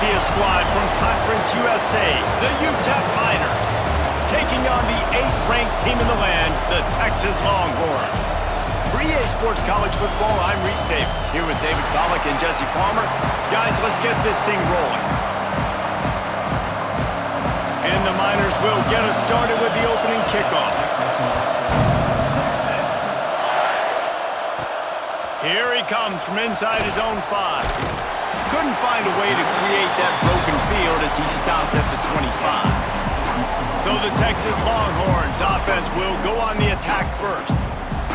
see a squad from Conference USA, the UTEP Miners, taking on the 8th-ranked team in the land, the Texas Longhorns. For EA Sports College Football, I'm Reese Davis, here with David Pollack and Jesse Palmer. Guys, let's get this thing rolling. And the Miners will get us started with the opening kickoff. Here he comes from inside his own 5. Couldn't find a way to create that broken field as he stopped at the 25. So the Texas Longhorns offense will go on the attack first.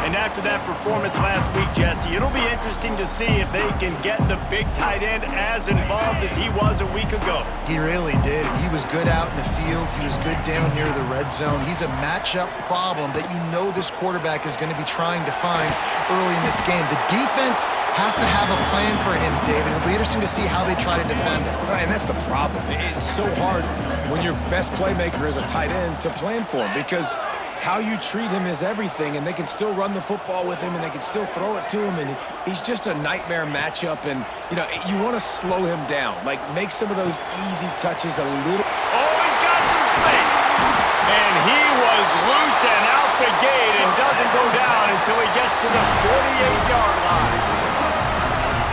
And after that performance last week, Jesse, it'll be interesting to see if they can get the big tight end as involved as he was a week ago. He really did. He was good out in the field. He was good down near the red zone. He's a matchup problem that you know this quarterback is going to be trying to find early in this game. The defense has to have a plan for him, David. It'll be interesting to see how they try to defend him. Right, and that's the problem. It's so hard when your best playmaker is a tight end to plan for him because how you treat him is everything, and they can still run the football with him, and they can still throw it to him, and he's just a nightmare matchup, and, you know, you want to slow him down. Like, make some of those easy touches a little. Oh, he's got some space. And he was loose and out the gate and doesn't go down until he gets to the 48-yard line.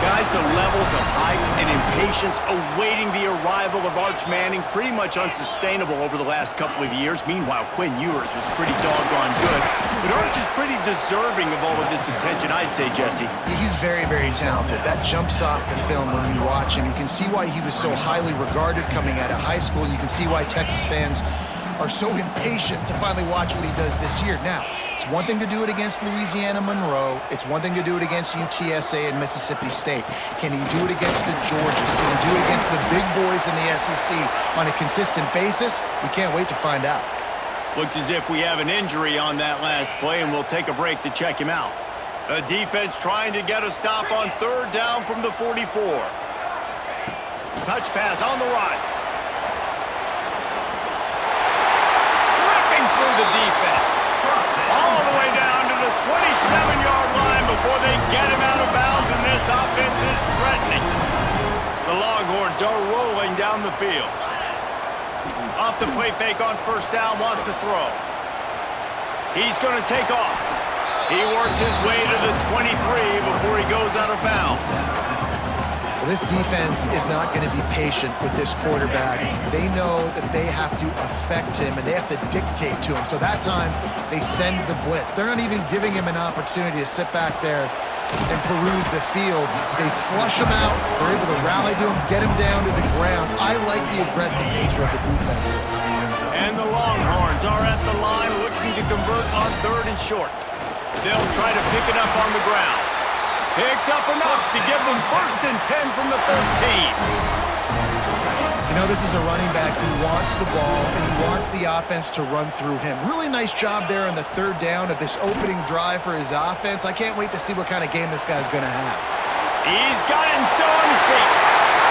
Guys, the levels of hype and impatience awaiting the arrival of Arch Manning pretty much unsustainable over the last couple of years. Meanwhile, Quinn Ewers was pretty doggone good. But Arch is pretty deserving of all of this attention, I'd say, Jesse. He's very, very talented. That jumps off the film when you watch him. You can see why he was so highly regarded coming out of high school. You can see why Texas fans are so impatient to finally watch what he does this year. Now, it's one thing to do it against Louisiana Monroe. It's one thing to do it against UTSA and Mississippi State. Can he do it against the Georgias? Can he do it against the big boys in the SEC on a consistent basis? We can't wait to find out. Looks as if we have an injury on that last play, and we'll take a break to check him out. The defense trying to get a stop on 3rd down from the 44. Touch pass on the right. Through the defense. All the way down to the 27-yard line before they get him out of bounds, and this offense is threatening. The Longhorns are rolling down the field. Off the play fake on 1st down, wants to throw. He's going to take off. He works his way to the 23 before he goes out of bounds. Well, this defense is not going to be patient with this quarterback. They know that they have to affect him, and they have to dictate to him. So that time, they send the blitz. They're not even giving him an opportunity to sit back there and peruse the field. They flush him out. They're able to rally to him, get him down to the ground. I like the aggressive nature of the defense. And the Longhorns are at the line looking to convert on 3rd and short. They'll try to pick it up on the ground. Picks up enough to give them 1st and 10 from the 13. You know, this is a running back who wants the ball, and he wants the offense to run through him. Really nice job there on the 3rd down of this opening drive for his offense. I can't wait to see what kind of game this guy's going to have. He's got it and still on his feet.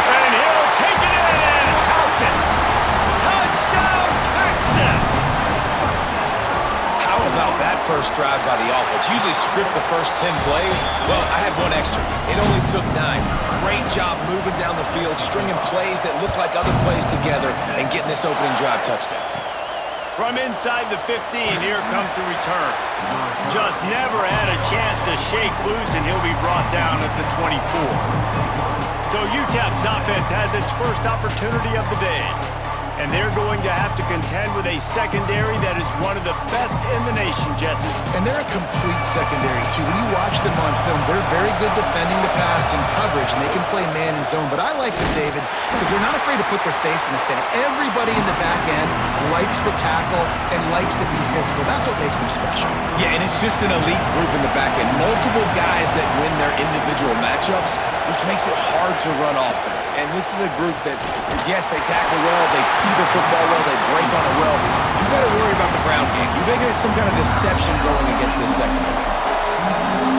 And he'll take it in and house it. Touchdown, Texas! How about that first drive by the offense? Usually script the first 10 plays. Well, I had one extra. It only took 9. Great job moving down the field, stringing plays that look like other plays together, and getting this opening drive touchdown. From inside the 15, here comes the return. Just never had a chance to shake loose, and he'll be brought down at the 24. So UTEP's offense has its first opportunity of the day. And they're going to have to contend with a secondary that is one of the best in the nation, Jesse. And they're a complete secondary, too. When you watch them on film, they're very good defending the pass and coverage, and they can play man and zone. But I like them, David, because they're not afraid to put their face in the fan. Everybody in the back end likes to tackle and likes to be physical. That's what makes them special. Yeah, and it's just an elite group in the back end. Multiple guys that win their individual matchups, which makes it hard to run offense. And this is a group that, yes, they tackle well, they see the football well, they break on it well. You better worry about the ground game. You better get some kind of deception going against this secondary.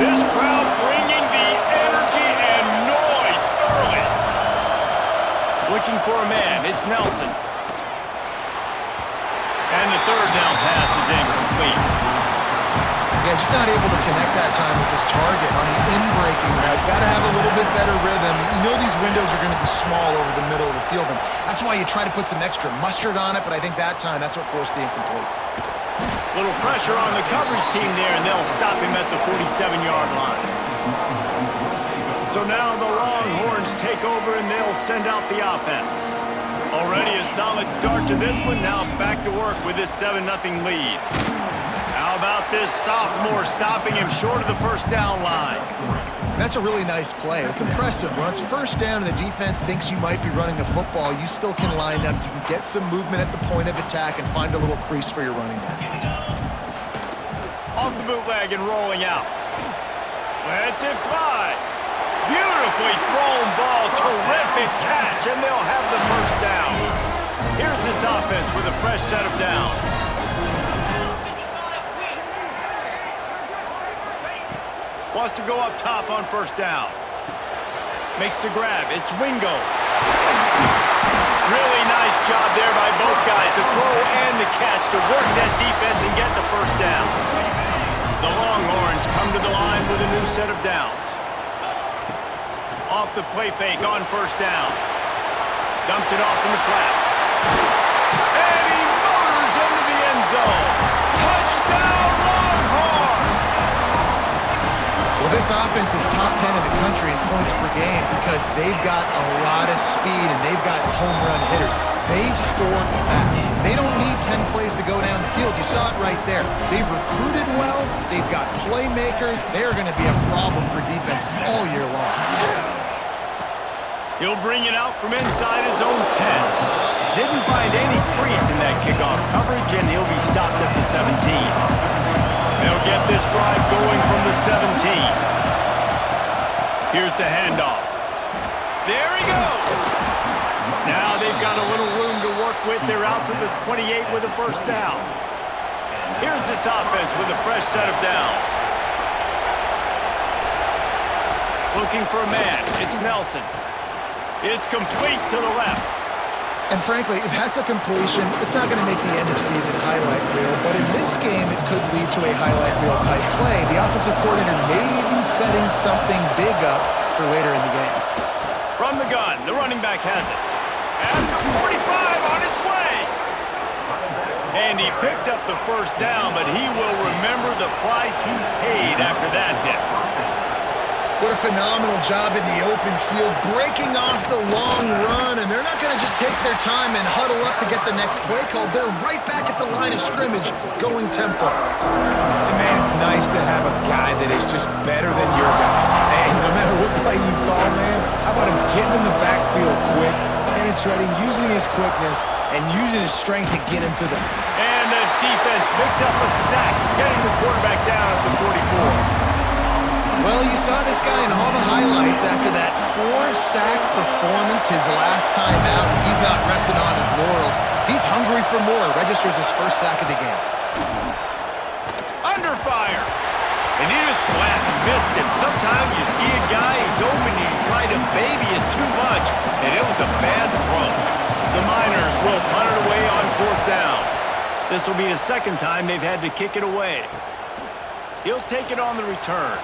This crowd bringing the energy and noise early. Looking for a man, it's Nelson. And the 3rd down pass is incomplete. Yeah, just not able to connect that time with his target on the in-breaking route. Got to have a little bit better rhythm. You know these windows are going to be small over the middle of the field, and that's why you try to put some extra mustard on it, but I think that time that's what forced the incomplete. Little pressure on the coverage team there, and they'll stop him at the 47-yard line. So now the Longhorns take over, and they'll send out the offense. Already a solid start to this one. Now back to work with this 7-0 lead. How about this sophomore stopping him short of the first down line? That's a really nice play. It's impressive. When it's first down and the defense thinks you might be running the football, you still can line up. You can get some movement at the point of attack and find a little crease for your running back. Off the bootleg and rolling out. Let's it fly. Beautifully thrown ball. Terrific catch, and they'll have the first down. Here's this offense with a fresh set of downs. Wants to go up top on first down. Makes the grab. It's Wingo. Really nice job there by both guys, the throw and the catch, to work that defense and get the first down. The Longhorns come to the line with a new set of downs. Off the play fake on first down. Dumps it off in the flats. And he motors into the end zone. Touchdown, Longhorns! Well, this offense is top 10 in the country in points per game because they've got a lot of speed and they've got home run hitters. They score fast. They don't need 10 plays to go down the field. You saw it right there. They've recruited well. They've got playmakers. They're going to be a problem for defenses all year long. He'll bring it out from inside his own 10. Didn't find any crease in that kickoff coverage, and he'll be stopped at the 17. They'll get this drive going from the 17. Here's the handoff. There he goes. Now they've got a little room to work with. They're out to the 28 with a first down. Here's this offense with a fresh set of downs. Looking for a man. It's Nelson. It's complete to the left. And frankly, if that's a completion, it's not going to make the end-of-season highlight reel, but in this game, it could lead to a highlight reel type play. The offensive coordinator may be setting something big up for later in the game. From the gun, the running back has it. After 45 on its way. And he picks up the first down, but he will remember the price he paid after that hit. What a phenomenal job in the open field, breaking off the long run, and they're not going to just take their time and huddle up to get the next play called. They're right back at the line of scrimmage, going tempo. And man, it's nice to have a guy that is just better than your guys. And no matter what play you call, man, how about him getting in the backfield quick, penetrating, using his quickness, and using his strength to get him to the... And the defense picks up a sack, getting the quarterback down at the 44. Well, you saw this guy in all the highlights after that 4-sack performance his last time out. He's not resting on his laurels. He's hungry for more. Registers his first sack of the game. Under fire. And he just flat missed him. Sometimes you see a guy, he's open, and you try to baby it too much, and it was a bad throw. The Miners will punt it away on fourth down. This will be the second time they've had to kick it away. He'll take it on the return.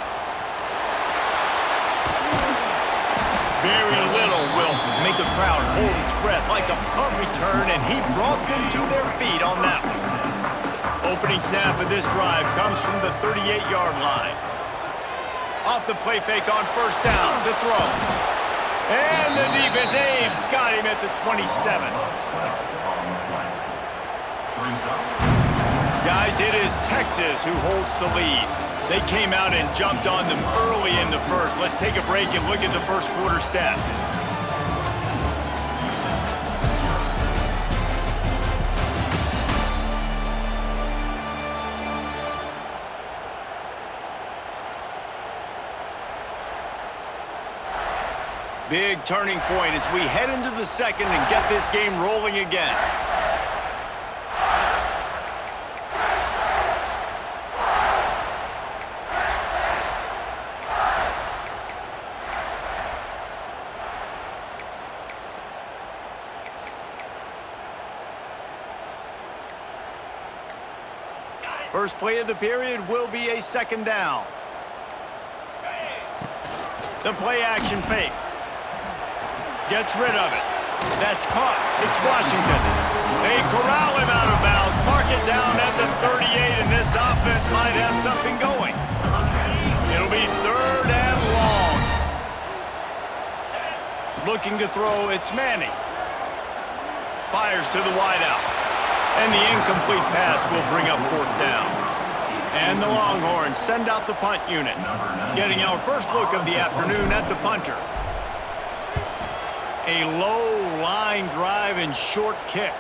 Very little will make a crowd hold its breath like a punt return, and he brought them to their feet on that one. Opening snap of this drive comes from the 38-yard line. Off the play fake on first down to throw. And the defense, they've got him at the 27. Guys, it is Texas who holds the lead. They came out and jumped on them early in the first. Let's take a break and look at the first quarter stats. Big turning point as we head into the second and get this game rolling again. First play of the period will be a second down. The play action fake. Gets rid of it. That's caught. It's Washington. They corral him out of bounds. Mark it down at the 38, and this offense might have something going. It'll be 3rd and long. Looking to throw, it's Manning. Fires to the wideout. And the incomplete pass will bring up 4th down. And the Longhorns send out the punt unit. Getting our first look of the afternoon at the punter. A low line drive and short kick.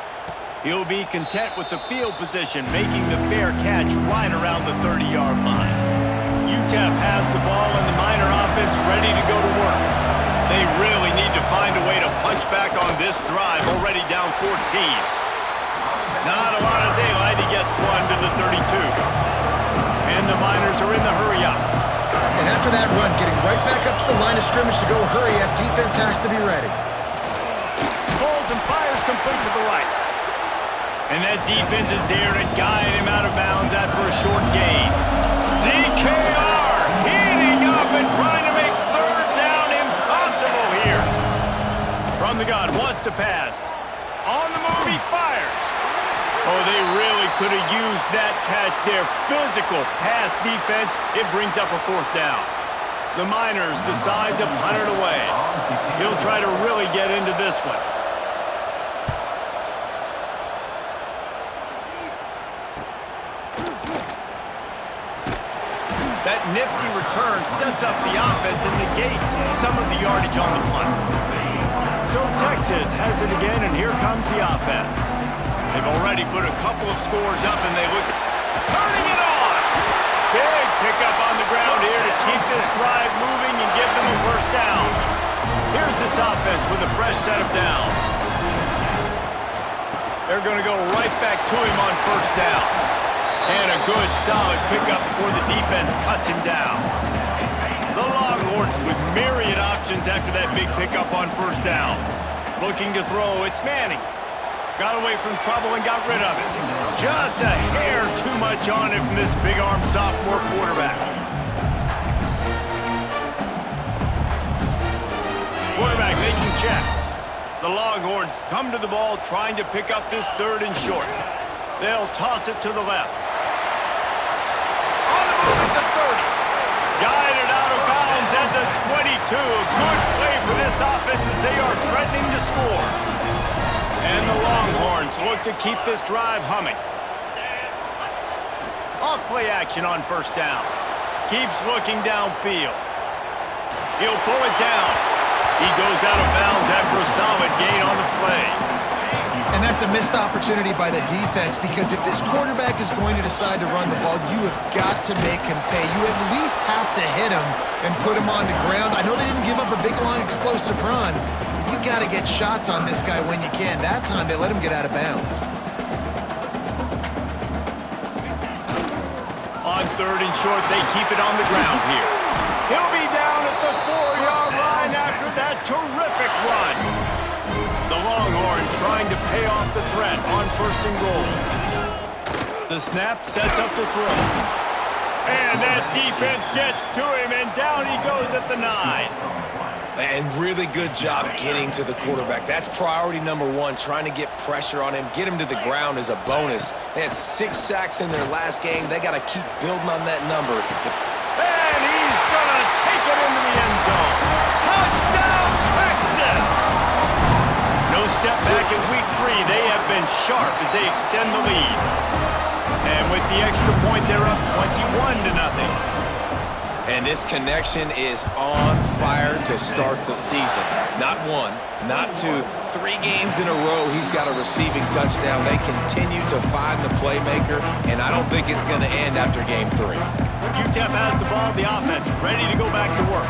He'll be content with the field position, making the fair catch right around the 30-yard line. UTEP has the ball and the Miner offense ready to go to work. They really need to find a way to punch back on this drive, already down 14. Not a lot of daylight. He gets one to the 32. And the Miners are in the hurry-up. And after that run, getting right back up to the line of scrimmage to go hurry-up, defense has to be ready. Pulls and fires complete to the right. And that defense is there to guide him out of bounds after a short gain. DKR heating up and trying to make 3rd down impossible here. From the gun, wants to pass. On the move, he fires. Oh, they really could have used that catch there. Physical pass defense. It brings up a 4th down. The Miners decide to punt it away. He'll try to really get into this one. That nifty return sets up the offense and negates some of the yardage on the punt. So Texas has it again, and here comes the offense. They've already put a couple of scores up, and they look turning it on. Big pickup on the ground here to keep this drive moving and give them a 1st down. Here's this offense with a fresh set of downs. They're going to go right back to him on 1st down. And a good, solid pickup before the defense cuts him down. The Longhorns with myriad options after that big pickup on 1st down. Looking to throw, it's Manning. Got away from trouble and got rid of it. Just a hair too much on it from this big-armed sophomore quarterback. Quarterback making checks. The Longhorns come to the ball trying to pick up this 3rd and short. They'll toss it to the left. On the move at the 30. Guided out of bounds at the 22. Good play for this offense as they are threatening to score. And the Longhorns look to keep this drive humming. Off play action on 1st down. Keeps looking downfield. He'll pull it down. He goes out of bounds after a solid gain on the play. And that's a missed opportunity by the defense, because if this quarterback is going to decide to run the ball, you have got to make him pay. You at least have to hit him and put him on the ground. I know they didn't give up a big, long, explosive run, but you got to get shots on this guy when you can. That time, they let him get out of bounds. On 3rd and short, they keep it on the ground here. He'll be down at the 4-yard line after that terrific run. The Longhorns trying to pay off the threat on 1st and goal. The snap sets up the throw. And that defense gets to him, and down he goes at the 9. And really good job getting to the quarterback. That's priority number 1, trying to get pressure on him. Get him to the ground is a bonus. They had 6 sacks in their last game. They got to keep building on that number. And he's going to take it into the end zone. Touchdown, Texas! No step back in week 3. They have been sharp as they extend the lead. And with the extra point, they're up 21-0. And this connection is on fire to start the season. Not 1, not 2, 3 games in a row he's got a receiving touchdown. They continue to find the playmaker, and I don't think it's going to end after game 3. UTEP has the ball, the offense ready to go back to work.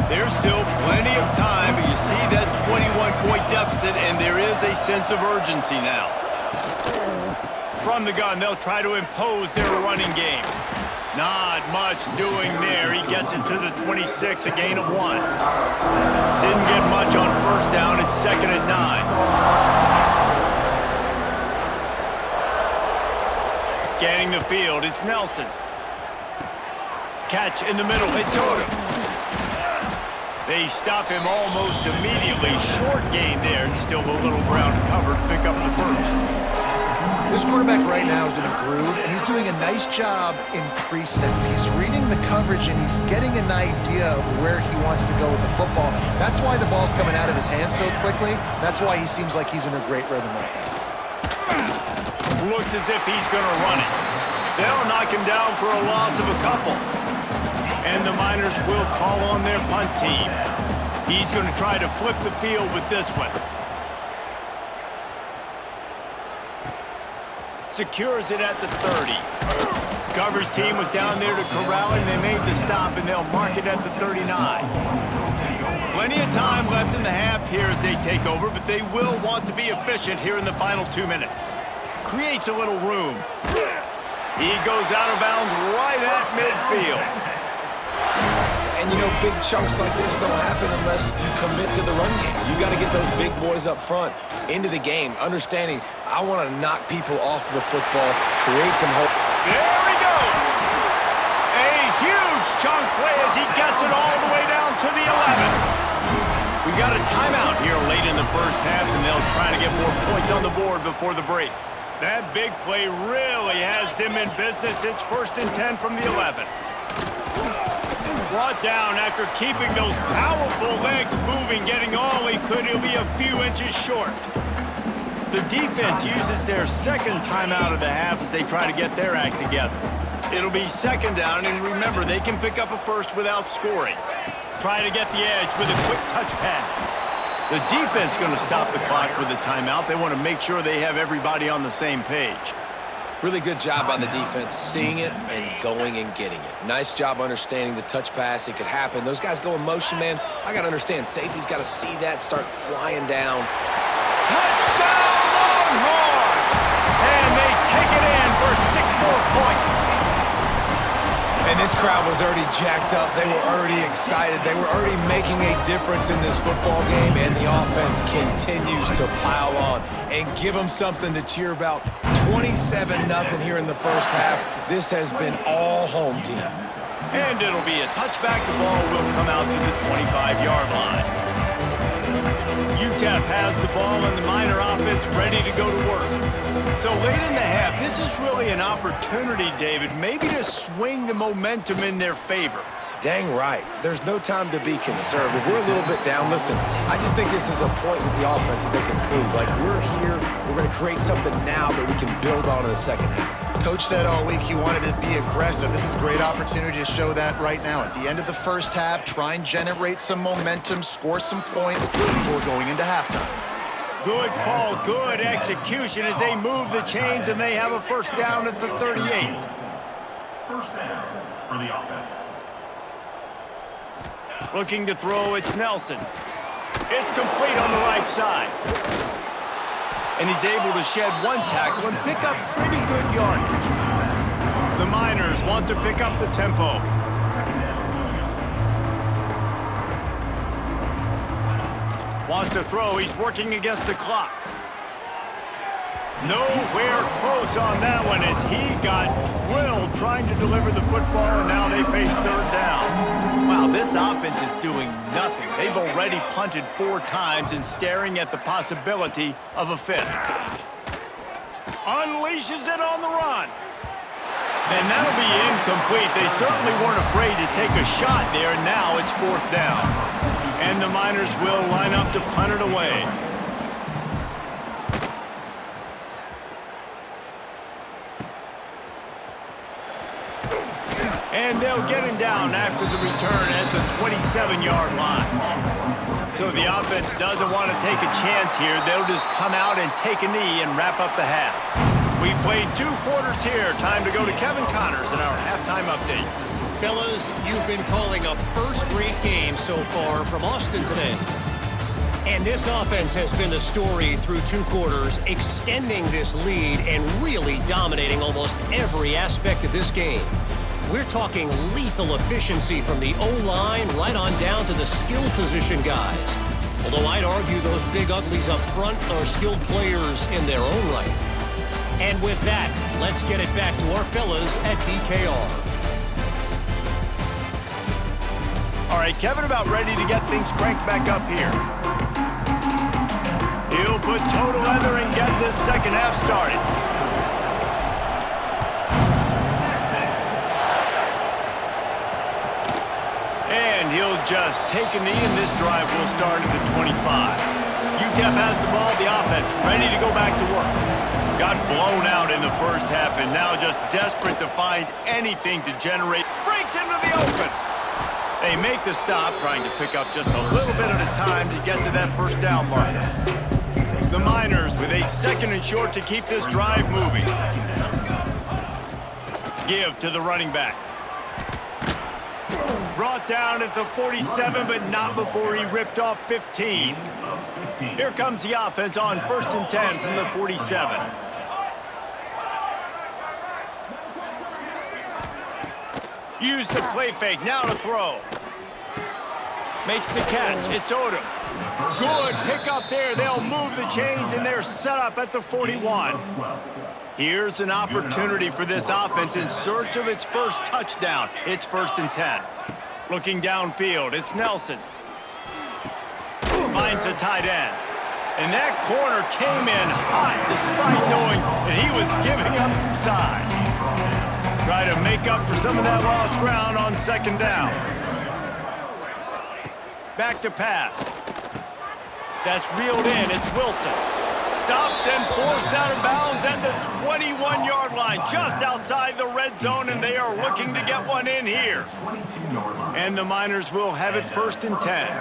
There's still plenty of time, but you see that 21-point deficit, and there is a sense of urgency now. From the gun, they'll try to impose their running game. Not much doing there. He gets it to the 26, a gain of 1. Didn't get much on 1st down. It's 2nd and 9. Scanning the field, it's Nelson. Catch in the middle, it's Odom. They stop him almost immediately. Short gain there, and still a little ground to cover to pick up the first. This quarterback right now is in a groove, and he's doing a nice job in pre-snap. He's reading the coverage, and he's getting an idea of where he wants to go with the football. That's why the ball's coming out of his hands so quickly. That's why he seems like he's in a great rhythm right now. Looks as if he's going to run it. They'll knock him down for a loss of a couple. And the Miners will call on their punt team. He's going to try to flip the field with this one. Secures it at the 30. Coverage team was down there to corral him. They made the stop, and they'll mark it at the 39. Plenty of time left in the half here as they take over, but they will want to be efficient here in the final 2 minutes. Creates a little room. He goes out of bounds right at midfield. And, you know, big chunks like this don't happen unless you commit to the run game. You got to get those big boys up front into the game, understanding I want to knock people off the football, create some hope. There he goes. A huge chunk play as he gets it all the way down to the 11. We got a timeout here late in the first half, and they'll try to get more points on the board before the break. That big play really has them in business. It's 1st and 10 from the 11. Brought down after keeping those powerful legs moving, getting all he could. He'll be a few inches short. The defense uses their second timeout of the half as they try to get their act together. It'll be 2nd down, and remember, they can pick up a first without scoring. Try to get the edge with a quick touch pass. The defense going to stop the clock with a timeout. They want to make sure they have everybody on the same page. Really good job on the defense, seeing it and going and getting it. Nice job understanding the touch pass. It could happen. Those guys go in motion, man. I got to understand, safety's got to see that, start flying down. Touchdown, Longhorns! And they take it in for 6 more points. And this crowd was already jacked up. They were already excited. They were already making a difference in this football game, and the offense continues to pile on and give them something to cheer about. 27-0 here in the first half. This has been all home team. And it'll be a touchback. The ball will come out to the 25-yard line. UTEP has the ball and the Miner offense ready to go to work. So late in the half, this is really an opportunity, David, maybe to swing the momentum in their favor. Dang right. There's no time to be conservative. We're a little bit down. Listen, I just think this is a point with the offense that they can prove. Like, we're here. We're going to create something now that we can build on in the second half. Coach said all week he wanted to be aggressive. This is a great opportunity to show that right now. At the end of the first half, try and generate some momentum, score some points before going into halftime. Good call, good execution as they move the chains, and they have a 1st down at the 38. 1st down for the offense. Looking to throw, it's Nelson. It's complete on the right side. And he's able to shed 1 tackle and pick up pretty good yardage. The Miners want to pick up the tempo. Wants to throw, he's working against the clock. Nowhere close on that one as he got drilled trying to deliver the football, and now they face 3rd down. Wow, this offense is doing nothing. They've already punted 4 times and staring at the possibility of a 5th. Unleashes it on the run. And that'll be incomplete. They certainly weren't afraid to take a shot there. Now it's 4th down. And the Miners will line up to punt it away. And they'll get him down after the return at the 27-yard line. So the offense doesn't want to take a chance here. They'll just come out and take a knee and wrap up the half. We've played 2 quarters here. Time to go to Kevin Connors in our halftime update. Fellas, you've been calling a first-rate game so far from Austin today. And this offense has been the story through 2 quarters, extending this lead and really dominating almost every aspect of this game. We're talking lethal efficiency from the O-line right on down to the skill position guys. Although I'd argue those big uglies up front are skilled players in their own right. And with that, let's get it back to our fellas at DKR. All right, Kevin about ready to get things cranked back up here. He'll put total leather and get this second half started. And he'll just take a knee, and this drive will start at the 25. UTEP has the ball, the offense ready to go back to work. Got blown out in the first half and now just desperate to find anything to generate. Breaks into the open. They make the stop, trying to pick up just a little bit at a time to get to that first down marker. The Miners with a second and short to keep this drive moving. Give to the running back. Brought down at the 47, but not before he ripped off 15. Here comes the offense on 1st and 10 from the 47. Use the play fake, now to throw. Makes the catch, it's Odom. Good pick up there, they'll move the chains and they're set up at the 41. Here's an opportunity for this offense in search of its first touchdown. It's 1st and 10. Looking downfield, it's Nelson. Finds a tight end. And that corner came in hot despite knowing that he was giving up some size. Try to make up for some of that lost ground on 2nd down. Back to pass. That's reeled in, it's Wilson. Stopped and forced out of bounds at the 21-yard line, just outside the red zone, and they are looking to get one in here. And the Miners will have it 1st and 10.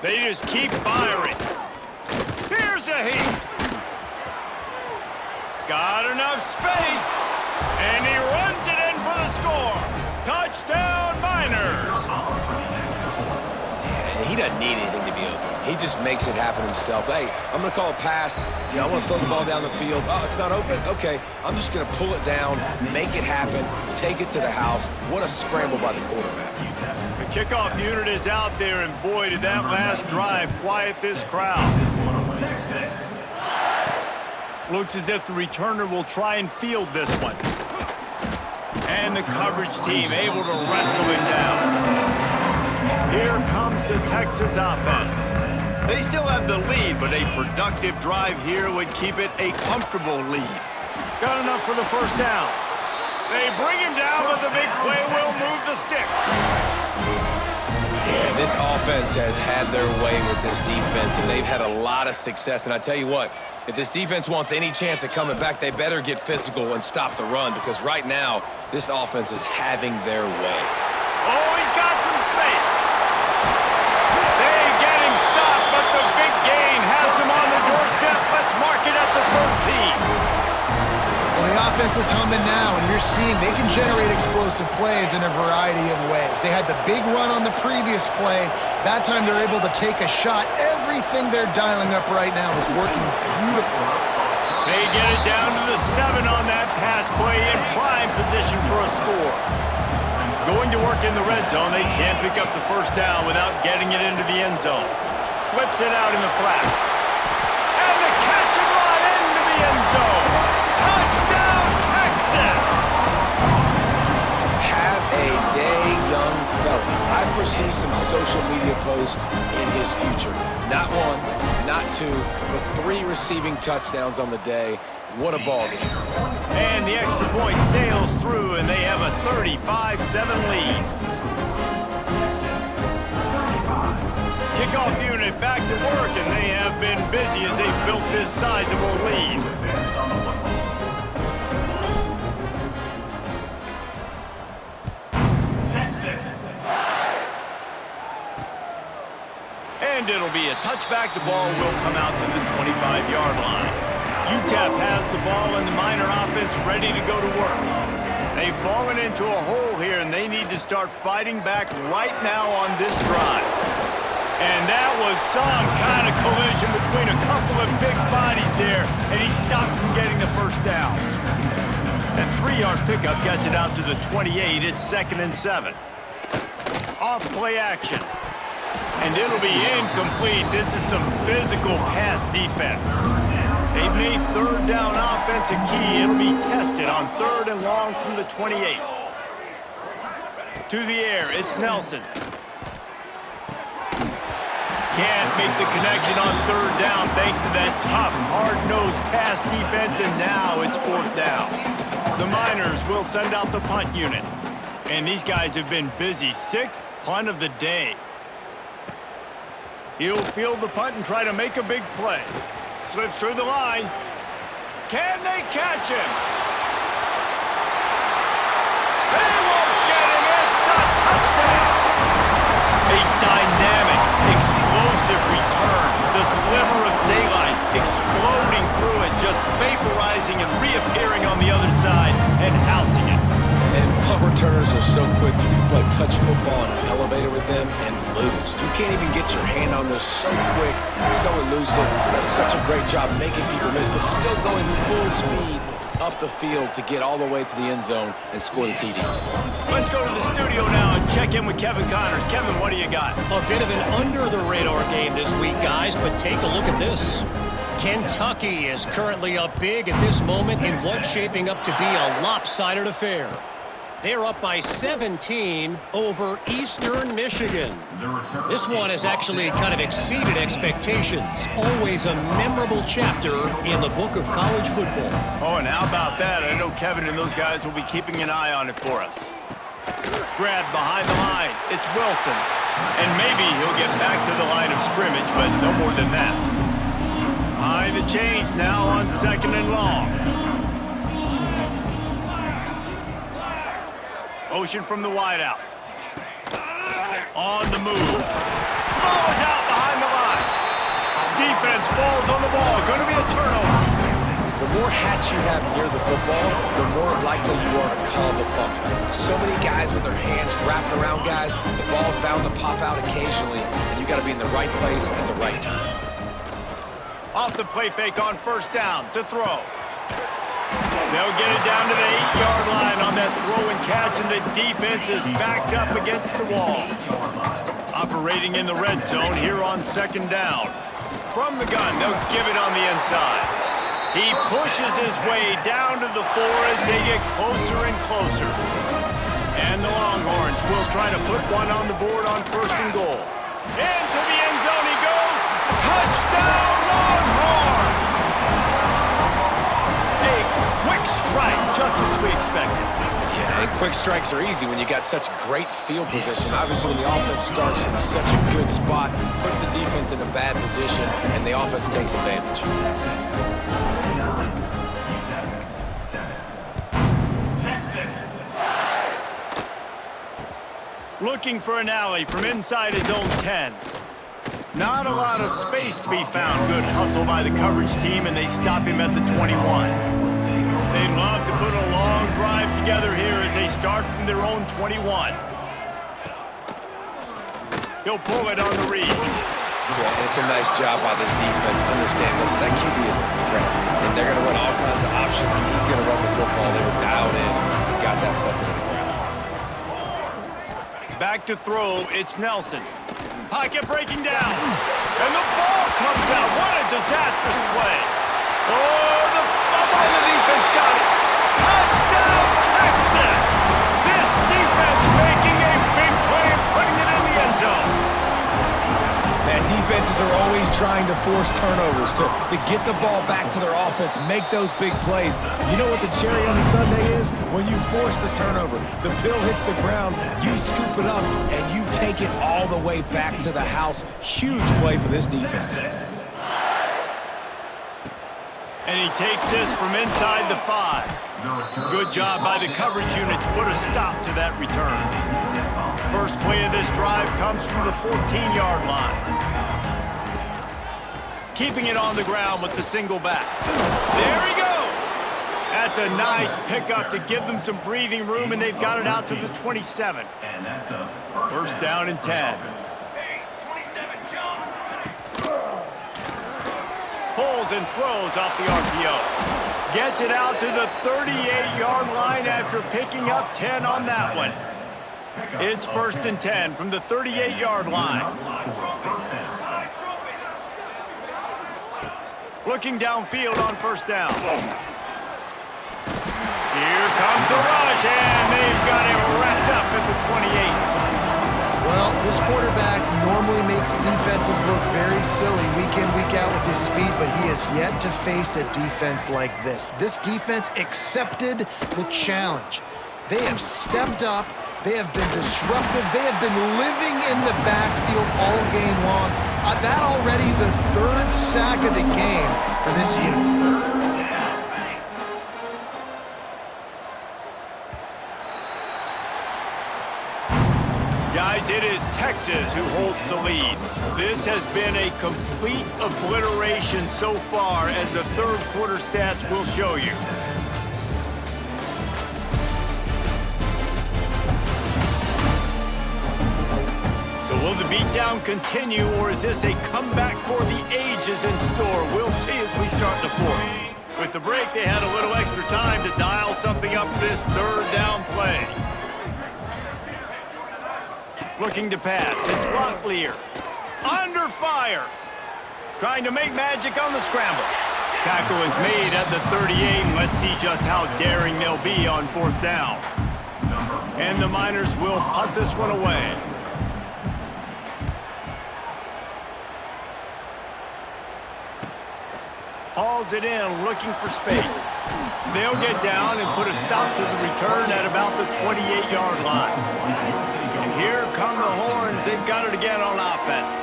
They just keep firing. Here's a heat. Got enough space, and he runs it in for the score. Touchdown, Miners. Yeah, he doesn't need anything to be open. He just makes it happen himself. Hey, I'm going to call a pass. You know, I want to throw the ball down the field. Oh, it's not open? Okay, I'm just going to pull it down, make it happen, take it to the house. What a scramble by the quarterback. The kickoff unit is out there, and boy, did that last drive quiet this crowd. Looks as if the returner will try and field this one. And the coverage team able to wrestle him down. Here comes the Texas offense. They still have the lead, but a productive drive here would keep it a comfortable lead. Got enough for the first down. They bring him down, but the big play will move the sticks. Yeah, this offense has had their way with this defense, and they've had a lot of success. And I tell you what, if this defense wants any chance of coming back, they better get physical and stop the run, because right now, this offense is having their way. Oh, he's got some space. They get him stopped, but the big gain has him on the doorstep. Let's mark it at the 13. Well, the offense is humming now, and you're seeing they can generate explosive plays in a variety of ways. They had the big run on the previous play. That time they're able to take a shot. Everything they're dialing up right now is working beautifully. They get it down to the 7 on that pass play, in prime position for a score. Going to work in the red zone, they can't pick up the first down without getting it into the end zone. Flips it out in the flat. And the catch and run into the end zone. Touchdown, Texas! Have a day, young fella. I foresee some social media posts in his future. Not 1, not 2, but 3 receiving touchdowns on the day. What a ball game. And the extra point sails through, and they have a 35-7 lead. Kickoff unit back to work, and they have been busy as they've built this sizable lead. And it'll be a touchback. The ball will come out to the 25-yard line. UTEP has the ball, and the Miner offense ready to go to work. They've fallen into a hole here, and they need to start fighting back right now on this drive. And that was some kind of collision between a couple of big bodies there, and he stopped from getting the first down. That 3-yard pickup gets it out to the 28. It's 2nd and 7. Off play action. And it'll be incomplete. This is some physical pass defense. They've made 3rd down offense a key. It'll be tested on 3rd and long from the 28. To the air, it's Nelson. Can't make the connection on third down thanks to that tough, hard-nosed pass defense, and now it's fourth down. The Miners will send out the punt unit. And these guys have been busy. 6th punt of the day. He'll field the punt and try to make a big play. Slips through the line. Can they catch him? They won't get him. It's a touchdown. A dynamic, explosive return. The sliver of daylight exploding through it, just vaporizing and reappearing on the other side and housing it. And punt returners are so quick. You can play touch football in an elevator with them and lose. You can't even get your hand on those. So quick, so elusive. Does such a great job making people miss, but still going full speed up the field to get all the way to the end zone and score the TD. Let's go to the studio now and check in with Kevin Connors. Kevin, what do you got? A bit of an under-the-radar game this week, guys, but take a look at this. Kentucky is currently up big at this moment in what's shaping up to be a lopsided affair. They're up by 17 over Eastern Michigan. This one has actually kind of exceeded expectations. Always a memorable chapter in the book of college football. Oh, and how about that? I know Kevin and those guys will be keeping an eye on it for us. Grab behind the line. It's Wilson. And maybe he'll get back to the line of scrimmage, but no more than that. Behind the chains now on 2nd and long. Motion from the wideout. On the move. Ball is out behind the line. Defense falls on the ball. Going to be a turnover. The more hats you have near the football, the more likely you are to cause a fumble. So many guys with their hands wrapping around guys, the ball's bound to pop out occasionally, and you got to be in the right place at the right time. Off the play fake on 1st down to throw. They'll get it down to the 8-yard line on that throw and catch, and the defense is backed up against the wall. Operating in the red zone here on 2nd down. From the gun, they'll give it on the inside. He pushes his way down to the 4 as they get closer and closer. And the Longhorns will try to put one on the board on 1st and goal. Into the end zone he goes. Touchdown, Longhorns! A quick strike, just as we expected. Yeah, and quick strikes are easy when you got such great field position. Obviously, when the offense starts in such a good spot, puts the defense in a bad position, and the offense takes advantage. Looking for an alley from inside his own 10. Not a lot of space to be found. Good hustle by the coverage team, and they stop him at the 21. They'd love to put a long drive together here as they start from their own 21. He'll pull it on the read. Yeah, and it's a nice job by this defense. Understand, listen, that QB is a threat, and they're going to run all kinds of options, and he's going to run the football. They were dialed in and got that sucker to the ground. Back to throw, it's Nelson. Pocket breaking down. And the ball comes out. What a disastrous play. Oh, the fumble, the defense got it. Touchdown, Texas. This defense making a big play and putting it in the end zone. Man, defenses are always trying to force turnovers to get the ball back to their offense, make those big plays. You know what the cherry on the sundae is? When you force the turnover, the pill hits the ground, you scoop it up, and you take it all the way back to the house. Huge play for this defense. And he takes this from inside the 5. Good job by the coverage unit to put a stop to that return. First play of this drive comes from the 14-yard line. Keeping it on the ground with the single back. There he goes! That's a nice pickup to give them some breathing room, and they've got it out to the 27. First down and 10. Pulls and throws off the RPO. Gets it out to the 38-yard line after picking up 10 on that one. It's 1st and 10 from the 38-yard line. Looking downfield on 1st down. Here comes the rush, and they've got him wrapped up at the has looked very silly week in, week out with his speed, but he has yet to face a defense like this. This defense accepted the challenge. They have stepped up. They have been disruptive. They have been living in the backfield all game long. That already the third sack of the game for this unit. Guys, it is Texas who holds the lead. This has been a complete obliteration so far, as the third quarter stats will show you. So will the beatdown continue, or is this a comeback for the ages in store? We'll see as we start the fourth. With the break, they had a little extra time to dial something up for this third down play. Looking to pass. It's Locklear. Under fire. Trying to make magic on the scramble. Tackle is made at the 38, and let's see just how daring they'll be on fourth down. And the Miners will punt this one away. Hauls it in, looking for space. They'll get down and put a stop to the return at about the 28-yard line. Here come the horns. They've got it again on offense.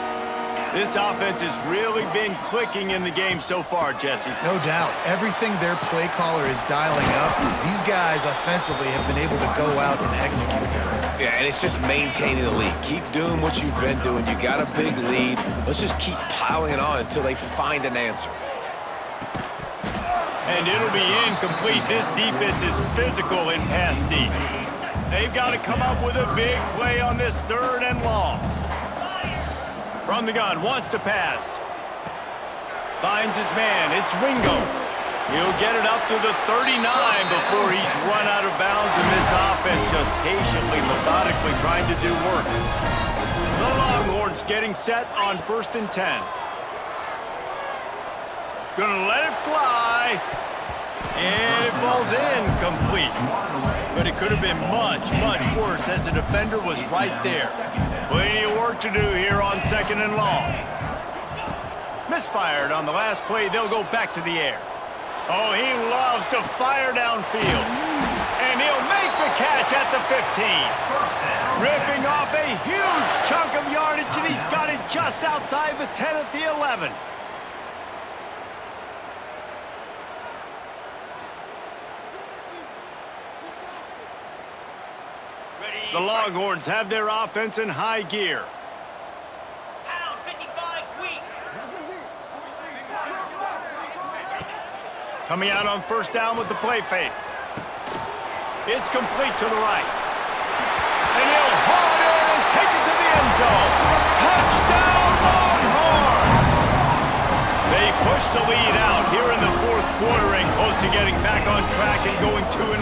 This offense has really been clicking in the game so far, Jesse. No doubt. Everything their play caller is dialing up, these guys offensively have been able to go out and execute there. Yeah, and it's just maintaining the lead. Keep doing what you've been doing. You got a big lead. Let's just keep piling it on until they find an answer. And it'll be incomplete. This defense is physical in pass deep. They've got to come up with a big play on this third and long. From the gun, wants to pass. Finds his man. It's Wingo. He'll get it up to the 39 before he's run out of bounds, and this offense just patiently, methodically trying to do work. The Longhorns getting set on 1st and 10. Gonna let it fly. And it falls incomplete. But it could have been much, much worse, as the defender was right there. Plenty of work to do here on 2nd and long. Misfired on the last play. They'll go back to the air. Oh, he loves to fire downfield. And he'll make the catch at the 15. Ripping off a huge chunk of yardage, and he's got it just outside the 10 at the 11. The Longhorns have their offense in high gear. Pound 55 weak. Coming out on 1st down with the play fake. It's complete to the right. And he'll haul it in and take it to the end zone. Touchdown, Longhorns! They push the lead out here in the fourth quarter and close to getting back on track and going 2-1.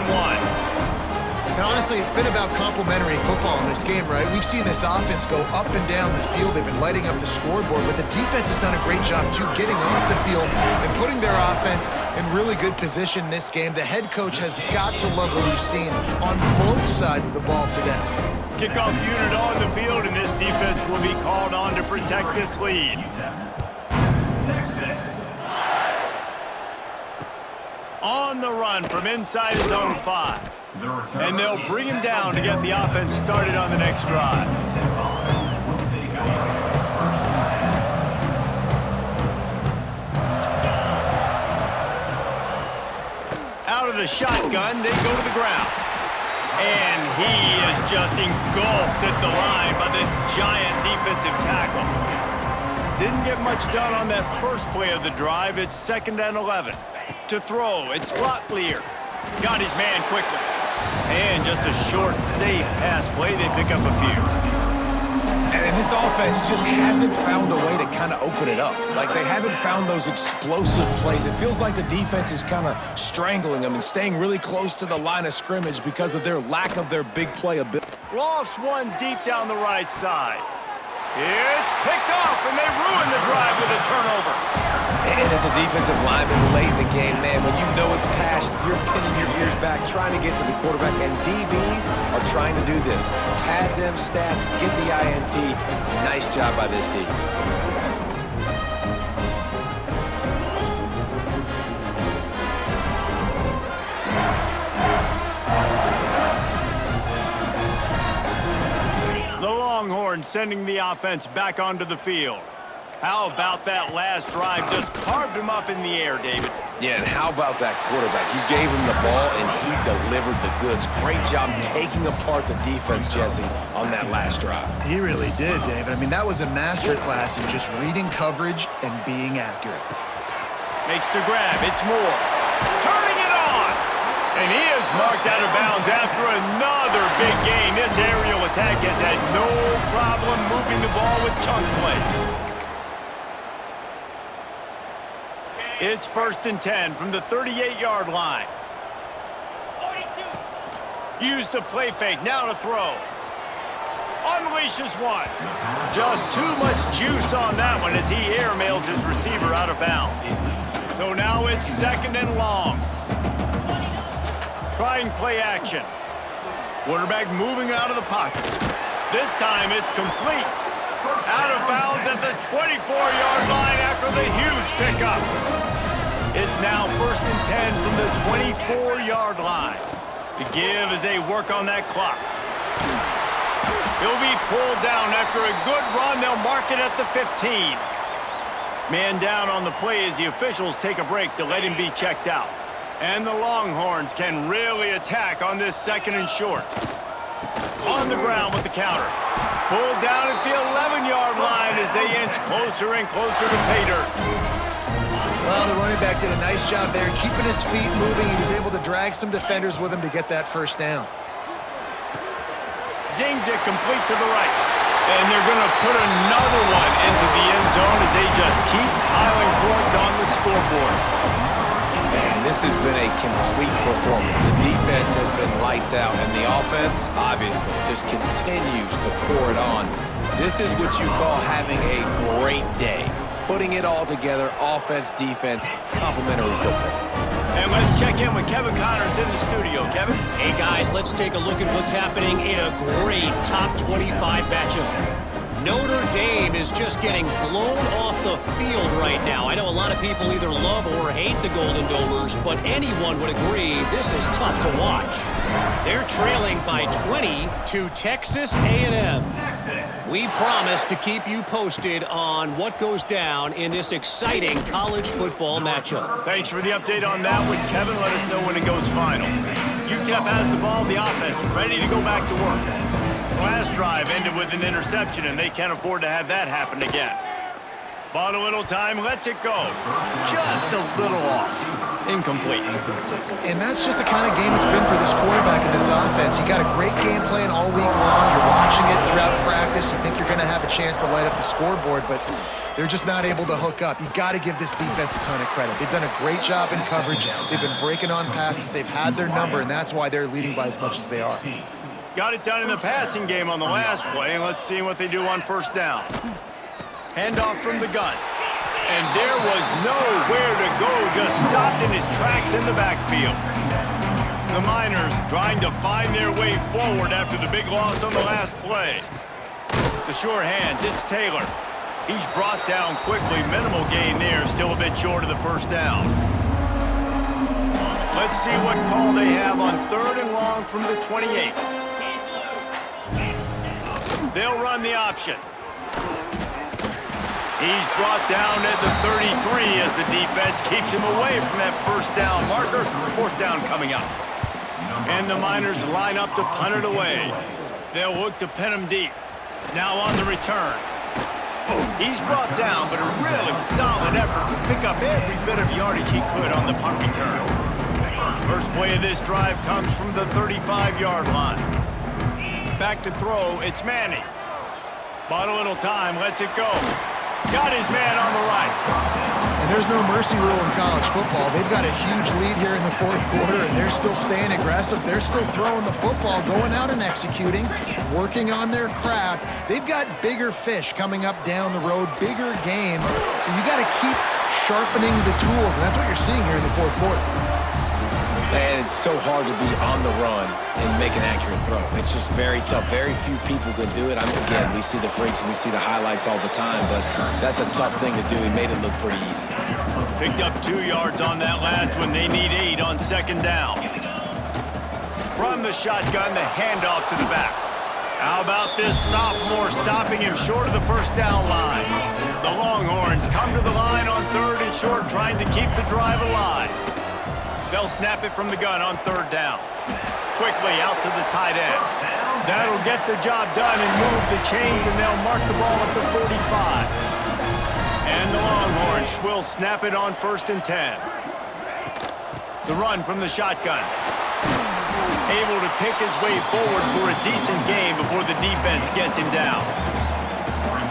And honestly, it's been about complementary football in this game, right? We've seen this offense go up and down the field. They've been lighting up the scoreboard, but the defense has done a great job, too, getting off the field and putting their offense in really good position in this game. The head coach has got to love what he's seen on both sides of the ball today. Kickoff unit on the field, and this defense will be called on to protect this lead. On the run from inside his own 5. And they'll bring him down to get the offense started on the next drive. Out of the shotgun, they go to the ground. And he is just engulfed at the line by this giant defensive tackle. Didn't get much done on that first play of the drive. It's 2nd and 11. To throw, it's Locklear. Got his man quickly. And just a short, safe pass play. They pick up a few. And this offense just hasn't found a way to kind of open it up. Like, they haven't found those explosive plays. It feels like the defense is kind of strangling them and staying really close to the line of scrimmage because of their lack of their big play ability. Lofts one deep down the right side. It's picked off, and they ruin the drive with a turnover. And as a defensive lineman late in the game, man, when you know it's pass, you're pinning your ears back, trying to get to the quarterback, and DBs are trying to do this. Pad them stats, get the INT. Nice job by this D. The Longhorns sending the offense back onto the field. How about that last drive? Just carved him up in the air, David. Yeah, and how about that quarterback? You gave him the ball, and he delivered the goods. Great job taking apart the defense, Jesse, on that last drive. He really did, David. I mean, that was a masterclass in just reading coverage and being accurate. Makes the grab. It's Moore. Turning it on. And he is marked out of bounds after another big gain. This aerial attack has had no problem moving the ball with chunk plays. It's 1st and 10 from the 38-yard line. 42. Use the play fake, now to throw. Unleashes one. Just too much juice on that one as he airmails his receiver out of bounds. So now it's 2nd and long. Trying play action. Quarterback moving out of the pocket. This time it's complete. Out of bounds at the 24-yard line after the huge pickup. It's now 1st and 10 from the 24-yard line. The give as they work on that clock. He'll be pulled down after a good run. They'll mark it at the 15. Man down on the play as the officials take a break to let him be checked out. And the Longhorns can really attack on this 2nd and short. On the ground with the counter. Pulled down at the 11-yard line as they inch closer and closer to pay dirt. Well, the running back did a nice job there, keeping his feet moving. He was able to drag some defenders with him to get that 1st down. Zings it complete to the right. And they're going to put another one into the end zone as they just keep piling points on the scoreboard. Man, this has been a complete performance. The defense has been lights out, and the offense, obviously, just continues to pour it on. This is what you call having a great day. Putting it all together, offense, defense, complementary football. And let's check in with Kevin Connors in the studio. Kevin? Hey, guys, let's take a look at what's happening in a great top 25 matchup. Notre Dame is just getting blown off the field right now. I know a lot of people either love or hate the Golden Domers, but anyone would agree this is tough to watch. They're trailing by 20 to Texas A&M. We promise to keep you posted on what goes down in this exciting college football matchup. Thanks for the update on that one, Kevin. Let us know when it goes final. UTEP has the ball, the offense ready to go back to work. Last drive ended with an interception, and they can't afford to have that happen again. Bought a little time, lets it go. Just a little off. Incomplete. And that's just the kind of game it's been for this quarterback in this offense. You got a great game plan all week long. You're watching it throughout practice. You think you're going to have a chance to light up the scoreboard, but they're just not able to hook up. You got to give this defense a ton of credit. They've done a great job in coverage. They've been breaking on passes. They've had their number, and that's why they're leading by as much as they are. Got it done in the passing game on the last play, and let's see what they do on 1st down. Handoff from the gun. And there was nowhere to go, just stopped in his tracks in the backfield. The Miners trying to find their way forward after the big loss on the last play. The sure hands, it's Taylor. He's brought down quickly, minimal gain there, still a bit short of the 1st down. Let's see what call they have on 3rd and long from the 28. They'll run the option. He's brought down at the 33 as the defense keeps him away from that 1st down marker. 4th down coming up. And the Miners line up to punt it away. They'll look to pin him deep. Now on the return. He's brought down, but a really solid effort to pick up every bit of yardage he could on the punt return. First play of this drive comes from the 35-yard line. Back to throw, it's Manning. Bought a little time, lets it go. Got his man on the right. And And there's no mercy rule in college football. They've got a huge lead here in the fourth quarter, and they're still staying aggressive. They're still throwing the football, going out and executing, working on their craft. They've got bigger fish coming up down the road, bigger games. So you got to keep sharpening the tools, and that's what you're seeing here in the fourth quarter. Man, it's so hard to be on the run and make an accurate throw. It's just very tough. Very few people can do it. Again, we see the freaks and we see the highlights all the time, but that's a tough thing to do. He made it look pretty easy. Picked up 2 yards on that last one. They need 8 on second down. From the shotgun, the handoff to the back. How about this sophomore stopping him short of the first down line? The Longhorns come to the line on third and short, trying to keep the drive alive. They'll snap it from the gun on third down. Quickly out to the tight end. That'll get the job done and move the chains, and they'll mark the ball at the 45. And the Longhorns will snap it on 1st and 10. The run from the shotgun. Able to pick his way forward for a decent game before the defense gets him down.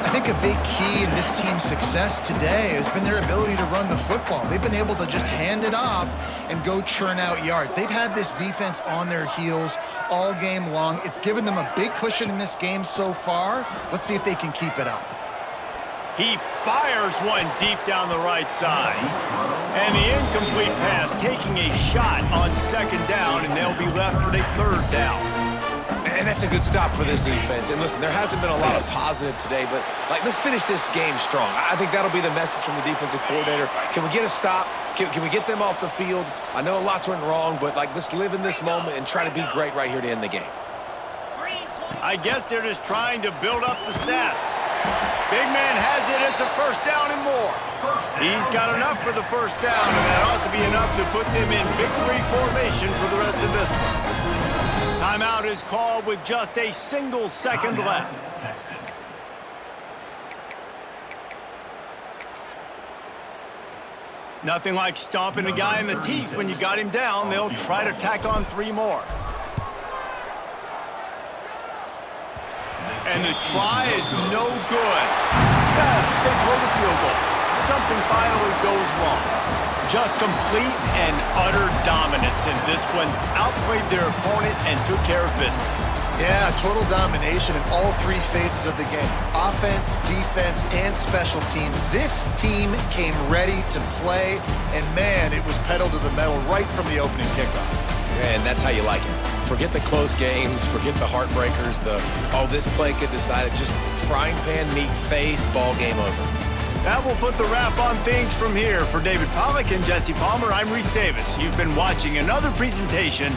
I think a big key in this team's success today has been their ability to run the football. They've been able to just hand it off and go churn out yards. They've had this defense on their heels all game long. It's given them a big cushion in this game so far. Let's see if they can keep it up. He fires one deep down the right side. And the incomplete pass taking a shot on second down, and they'll be left with a third down. And that's a good stop for this defense. And listen, there hasn't been a lot of positive today, but let's finish this game strong. I think that'll be the message from the defensive coordinator. Can we get a stop? Can we get them off the field? I know lots went wrong, but let's live in this moment and try to be great right here to end the game. I guess they're just trying to build up the stats. Big man has it. It's a first down and more. He's got enough for the first down, and that ought to be enough to put them in victory formation for the rest of this one. Timeout is called with just a single second left. Nothing like stomping a guy in the teeth when you got him down. They'll try to tack on 3 more. And the try is no good. They blow the field goal. Something finally goes wrong. Just complete and utter dominance in this one. Outplayed their opponent and took care of business. Yeah, total domination in all 3 phases of the game. Offense, defense, and special teams. This team came ready to play, and man, it was pedal to the metal right from the opening kickoff. Yeah, and that's how you like it. Forget the close games, forget the heartbreakers, this play could decide it. Just frying pan meat face, ball game over. That will put the wrap on things from here. For David Pollack and Jesse Palmer, I'm Reese Davis. You've been watching another presentation